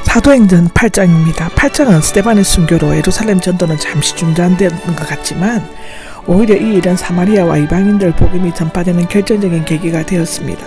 사도행전 8장입니다. 8장은 스데반의 순교로 예루살렘 전도는 잠시 중단된 것 같지만 오히려 이 일은 사마리아와 이방인들 복음이 전파되는 결정적인 계기가 되었습니다.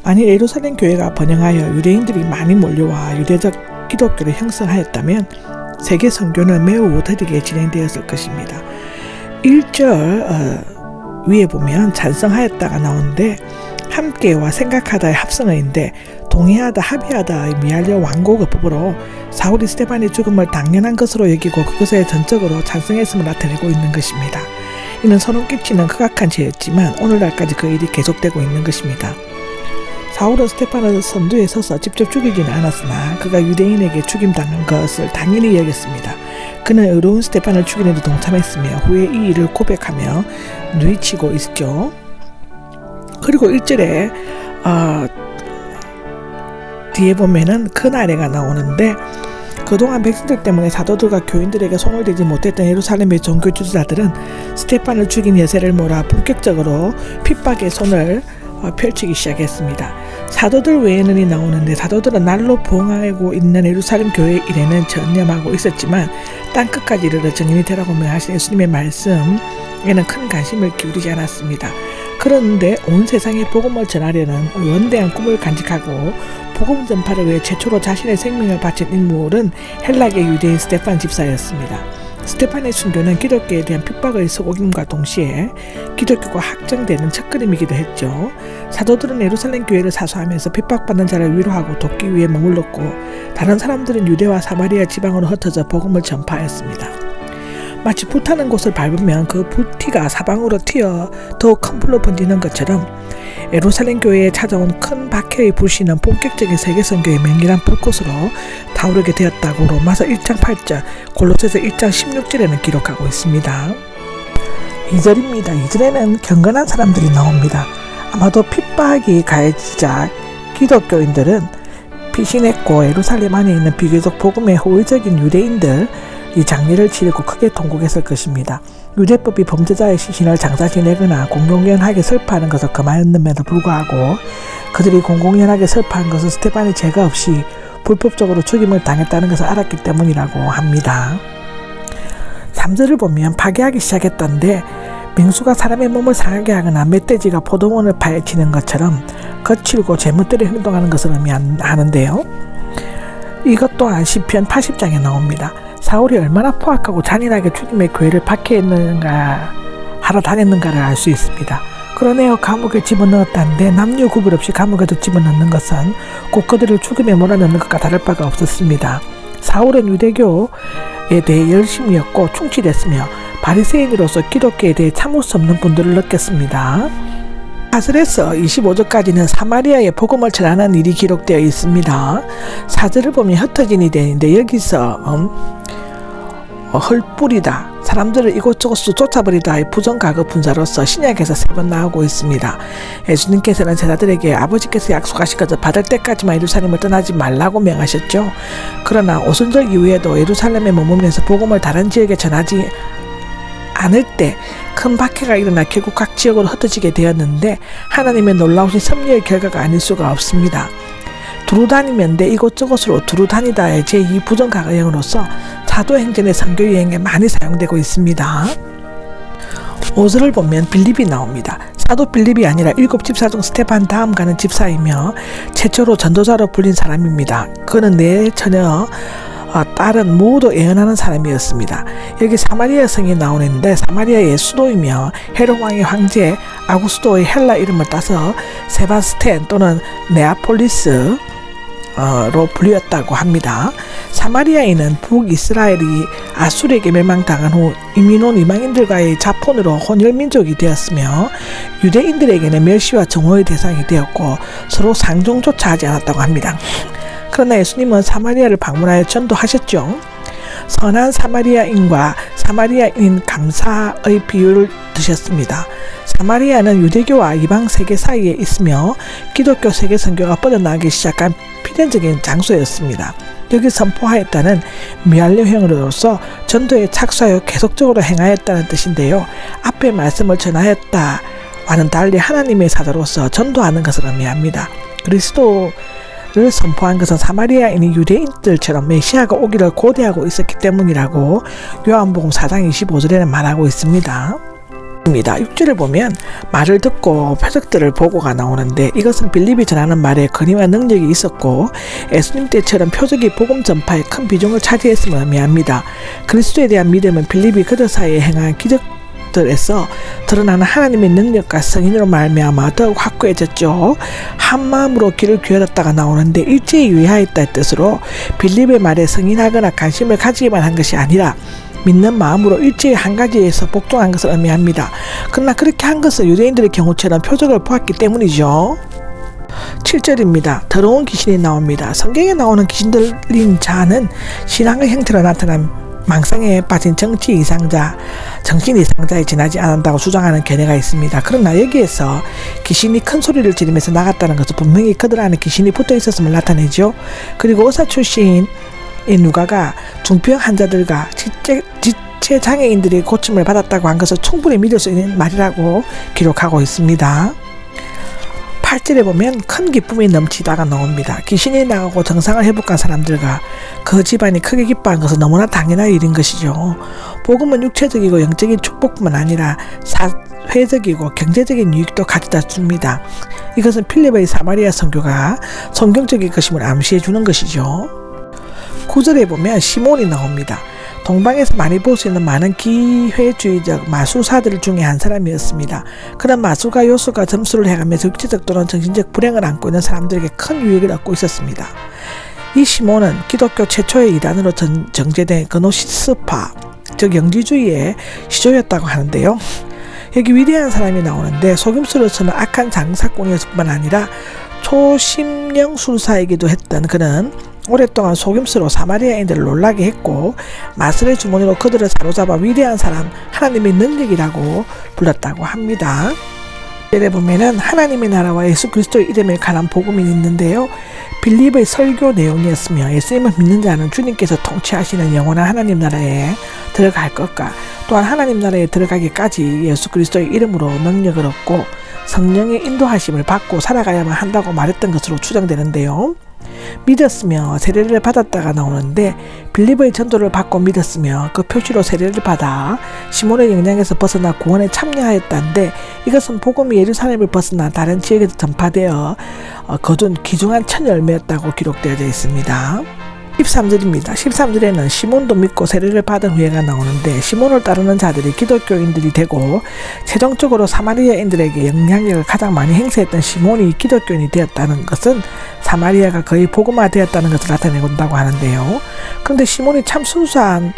만일 예루살렘 교회가 번영하여 유대인들이 많이 몰려와 유대적 기독교를 형성하였다면 세계 선교는 매우 더디게 진행되었을 것입니다. 1절 위에 보면 찬성하였다가 나오는데 함께와 생각하다의 합성어인데 동의하다 합의하다의 미알려 완곡의 법으로 사울이 스데반의 죽음을 당연한 것으로 여기고 그것에 전적으로 찬성했음을 나타내고 있는 것입니다. 이는 소름 끼치는 극악한 죄였지만 오늘날까지 그 일이 계속되고 있는 것입니다. 사울은 스데반을 선두에 서서 직접 죽이지는 않았으나 그가 유대인에게 죽임당한 것을 당연히 여겼습니다. 그는 의로운 스데반을 죽이는 데 동참했으며 후에 이 일을 고백하며 누이치고 있죠. 그리고 1절에 뒤에 보면은 큰 아래가 나오는데 그동안 백성들 때문에 사도들과 교인들에게 손을 대지 못했던 예루살렘의 종교 지도자들은 스데반을 죽인 여세를 몰아 본격적으로 핍박의 손을 펼치기 시작했습니다. 사도들 외에는이 나오는데 사도들은 날로 부흥하고 있는 예루살렘 교회의 일에는 전념하고 있었지만 땅끝까지 이르러 정인이 되라고 명하신 예수님의 말씀에는 큰 관심을 기울이지 않았습니다. 그런데 온 세상에 복음을 전하려는 원대한 꿈을 간직하고 복음 전파를 위해 최초로 자신의 생명을 바친 인물은 헬라계 유대인 스데반 집사였습니다. 스데반의 순교는 기독교에 대한 핍박의 소고김과 동시에 기독교가 확장되는 첫걸음이기도 했죠. 사도들은 예루살렘 교회를 사수하면서 핍박받는 자를 위로하고 돕기 위해 머물렀고 다른 사람들은 유대와 사마리아 지방으로 흩어져 복음을 전파했습니다. 마치 불타는 곳을 밟으면 그 불티가 사방으로 튀어 더욱 큰 불로 번지는 것처럼 예루살렘 교회에 찾아온 큰 박해의 불씨는 본격적인 세계선교의 맹렬한 불꽃으로 타오르게 되었다고 로마서 1장 8절, 골로새서 1장 16절에는 기록하고 있습니다. 2절입니다. 2절에는 경건한 사람들이 나옵니다. 아마도 핍박이 가해지자 기독교인들은 피신했고 예루살렘 안에 있는 비교적 복음에 호의적인 유대인들 이 장례를 치르고 크게 통곡했을 것입니다. 유대법이 범죄자의 시신을 장사 지내거나 공공연하게 설파하는 것을 금하였음에도 불구하고 그들이 공공연하게 설파한 것은 스데반이 죄가 없이 불법적으로 죽임을 당했다는 것을 알았기 때문이라고 합니다. 3절을 보면 파괴하기 시작했던데 맹수가 사람의 몸을 상하게 하거나 멧돼지가 포도원을 파헤치는 것처럼 거칠고 제멋대로 행동하는 것을 의미하는데요. 이것 또한 시편 80장에 나옵니다. 사울이 얼마나 포악하고 잔인하게 죽임의 괴를 박해했는가 하러 다녔는가를 알 수 있습니다. 그러네요. 감옥에 집어넣었다는데 남녀 구분 없이 감옥에도 집어넣는 것은 곧 그들을 죽임에 몰아넣는 것과 다를 바가 없었습니다. 사울은 유대교에 대해 열심이었고 충실했으며 바리새인으로서 기독교에 대해 참을 수 없는 분들을 느꼈습니다. 4절에서 25절까지는 사마리아의 복음을 전하는 일이 기록되어 있습니다. 4절을 보면 흩어진 이되는데 여기서 헐뿌리다, 사람들을 이곳저곳으로 쫓아버리다의 부정가급 분사로서 신약에서 3번 나오고 있습니다. 예수님께서는 제자들에게 아버지께서 약속하신 것을 받을 때까지만 예루살렘을 떠나지 말라고 명하셨죠. 그러나 오순절 이후에도 예루살렘에 머물면서 복음을 다른 지역에 전하지 않을 때 큰 박해가 일어나 결국 각 지역으로 흩어지게 되었는데 하나님의 놀라우신 섭리의 결과가 아닐 수가 없습니다. 두루 다니면 돼 이곳저곳으로 두루 다니다의 제2 부정가가형으로서 사도행전의 선교여행에 많이 사용되고 있습니다. 5절을 보면 빌립이 나옵니다. 사도 빌립이 아니라 7 집사 중 스데반 다음 가는 집사이며 최초로 전도자로 불린 사람입니다. 그는 내 처녀 딸은 모두 예언하는 사람이었습니다. 여기 사마리아 성이 나오는데 사마리아의 수도이며 헤롯 왕의 황제 아구스도의 헬라 이름을 따서 세바스텐 또는 네아폴리스로 불렸다고 합니다. 사마리아인은 북이스라엘이 아수르에게 멸망당한 후 이민 온 이방인들과의 자폰으로 혼혈민족이 되었으며 유대인들에게는 멸시와 정오의 대상이 되었고 서로 상종조차 하지 않았다고 합니다. 그러나 예수님은 사마리아를 방문하여 전도하셨죠. 선한 사마리아인과 사마리아인 감사의 비유를 드셨습니다. 사마리아는 유대교와 이방 세계 사이에 있으며 기독교 세계 선교가 뻗어나가기 시작한 필연적인 장소였습니다. 여기 선포하였다는 미알려형으로서 전도에 착수하여 계속적으로 행하였다는 뜻인데요. 앞에 말씀을 전하였다와는 달리 하나님의 사자로서 전도하는 것을 의미합니다. 그리스도 선포한 것은 사마리아인이 유대인들처럼 메시아가 오기를 고대하고 있었기 때문이라고 요한복음 4장 25절에는 말하고 있습니다. 6절을 보면 말을 듣고 표적들을 보고가 나오는데, 이것은 빌립이 전하는 말에 권위와 능력이 있었고 예수님 때처럼 표적이 복음 전파에 큰 비중을 차지했음을 의미합니다. 그리스도에 대한 믿음은 빌립이 그들 사이에 행한 기적들에서 드러나는 하나님의 능력과 성인으로 말미암아 더욱 확고해졌죠. 한 마음으로 귀를 기울였다가 나오는데, 일제히 유의하였다의 뜻으로 빌립의 말에 성인하거나 관심을 가지기만 한 것이 아니라 믿는 마음으로 일제히 한 가지에서 복종한 것을 의미합니다. 그러나 그렇게 한 것은 유대인들의 경우처럼 표적을 보았기 때문이죠. 7절입니다. 더러운 귀신이 나옵니다. 성경에 나오는 귀신 들린 자는 신앙의 형태로 나타난 망상에 빠진 정신 이상자에 지나지 않는다고 주장하는 견해가 있습니다. 그러나 여기에서 귀신이 큰 소리를 지르면서 나갔다는 것은 분명히 그들 안에 귀신이 붙어 있었음을 나타내죠. 그리고 의사 출신인 누가가 중병 환자들과 지체 장애인들이 고침을 받았다고 한 것을 충분히 믿을 수 있는 말이라고 기록하고 있습니다. 8절에 보면 큰 기쁨이 넘치다가 나옵니다. 귀신이 나가고 정상을 회복한 사람들과 그 집안이 크게 기뻐한 것은 너무나 당연한 일인 것이죠. 복음은 육체적이고 영적인 축복뿐만 아니라 사회적이고 경제적인 유익도 가져다 줍니다. 이것은 필립의 사마리아 선교가 성경적인 것임을 암시해 주는 것이죠. 9절에 보면 시몬이 나옵니다. 동방에서 많이 볼 수 있는 많은 기회주의적 마술사들 중에 한 사람이었습니다. 그런 마술과 요술과 점수를 해가면서 육체적 또는 정신적 불행을 안고 있는 사람들에게 큰 유익을 얻고 있었습니다. 이 시몬은 기독교 최초의 이단으로 정제된 그노시스파, 즉 영지주의의 시조였다고 하는데요. 여기 위대한 사람이 나오는데, 속임수로서는 악한 장사꾼이었을 뿐만 아니라 초심령술사이기도 했던 그는 오랫동안 속임수로 사마리아인들을 놀라게 했고, 마술의 주머니로 그들을 사로잡아 위대한 사람, 하나님의 능력이라고 불렀다고 합니다. 예를 보면은 하나님의 나라와 예수 그리스도의 이름에 관한 복음이 있는데요. 빌립의 설교 내용이었으며, 예수님을 믿는 자는 주님께서 통치하시는 영원한 하나님 나라에 들어갈 것과 또한 하나님 나라에 들어가기까지 예수 그리스도의 이름으로 능력을 얻고 성령의 인도하심을 받고 살아가야만 한다고 말했던 것으로 추정되는데요. 믿었으며 세례를 받았다가 나오는데, 빌립의 전도를 받고 믿었으며 그 표시로 세례를 받아 시몬의 영향에서 벗어나 구원에 참여하였다는데, 이것은 복음이 예루살렘을 벗어나 다른 지역에서 전파되어 거둔 귀중한 첫 열매였다고 기록되어져 있습니다. 13절입니다. 13절에는 시몬도 믿고 세례를 받은 후에가 나오는데, 시몬을 따르는 자들이 기독교인들이 되고 최종적으로 사마리아인들에게 영향력을 가장 많이 행사했던 시몬이 기독교인이 되었다는 것은 사마리아가 거의 복음화되었다는 것을 나타낸다고 하는데요. 그런데 시몬이 참 순수하게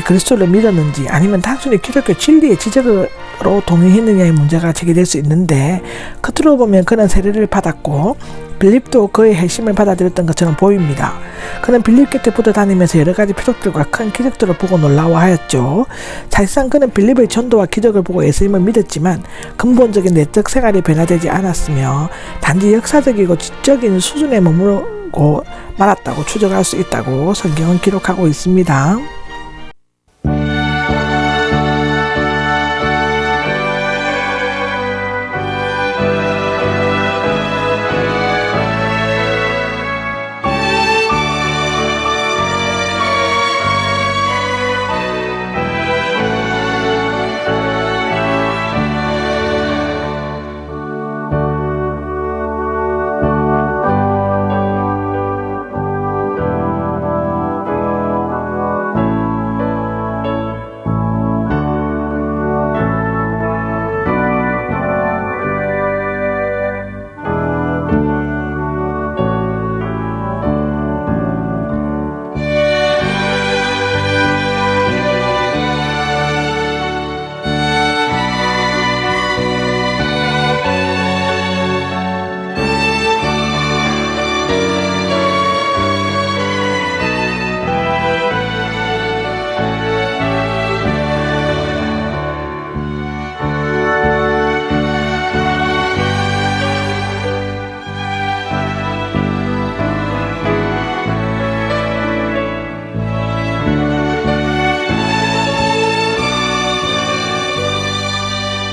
그리스도를 믿었는지 아니면 단순히 기독교 진리의 지적으로 동의했느냐의 문제가 제기될 수 있는데, 겉으로 보면 그는 세례를 받았고 빌립도 그의 핵심을 받아들였던 것처럼 보입니다. 그는 빌립 곁에 붙어 다니면서 여러 가지 표적들과 큰 기적들을 보고 놀라워하였죠. 사실상 그는 빌립의 전도와 기적을 보고 예수님을 믿었지만 근본적인 내적 생활이 변화되지 않았으며 단지 역사적이고 지적인 수준에 머무르고 말았다고 추정할 수 있다고 성경은 기록하고 있습니다.